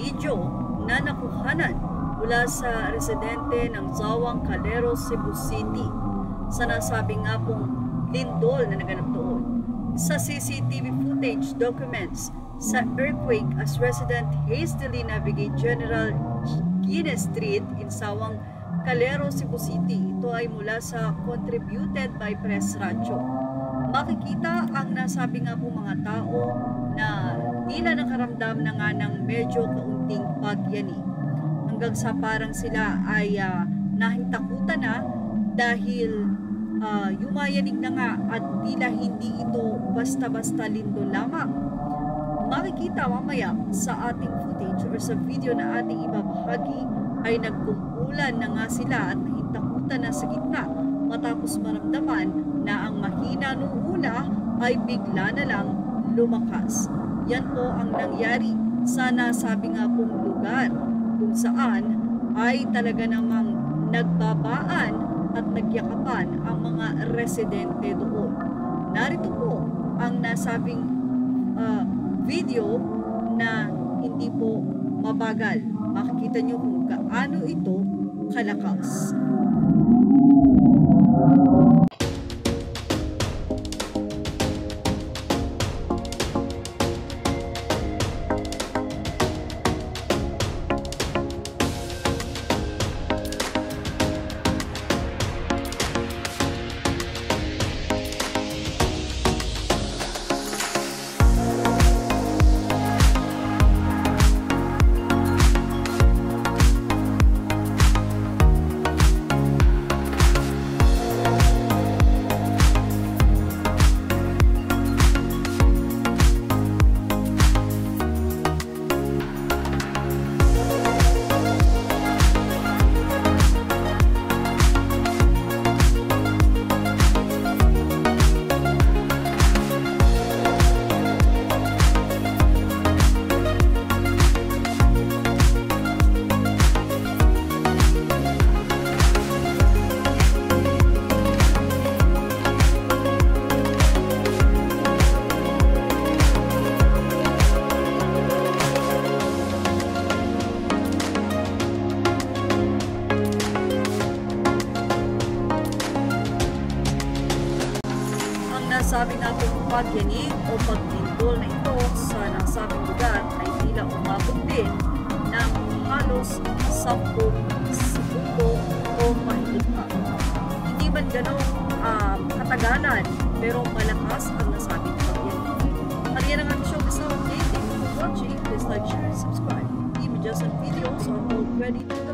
video na nakuhanan mula sa residente ng Zawang Calero, Cebu City sa nasabing nga pong lindol na naganap doon. Sa CCTV footage documents sa earthquake as resident hastily navigate General Guinness Street in Zawang Calero, Cebu City. Ito ay mula sa contributed by Press Radyo. Makikita ang nasabi nga po mga tao na tila nakaramdam na nga ng medyo kaunting pagyanig. Hanggang sa parang sila ay nahintakutan na dahil yumayanig na nga at tila hindi ito basta-basta lindol lamang. Makikita mamaya sa ating footage or sa video na ating ibabahagi ay nagkumpulan na nga sila at nahintakutan na sa gitna matapos maramdaman na ang mahina noong una ay bigla na lang lumakas. Yan po ang nangyari sa nasabi nga pong lugar kung saan ay talaga namang nagbabaan at nagyakapan ang mga residente doon. Narito po ang nasabing video na hindi po mabagal. Makikita nyo kung gaano ito kalakas. Nasabi nga pong pagyanig o paglindol na ito sa nasabing lugar ay tila umabot din ng halos 10 segundo o mahigit pa. Hindi man ganong katagalan pero malakas ang nasabing pagyanig. At yan ang show this update. Thank you for watching. Please like, share, and subscribe. Images and videos are all ready to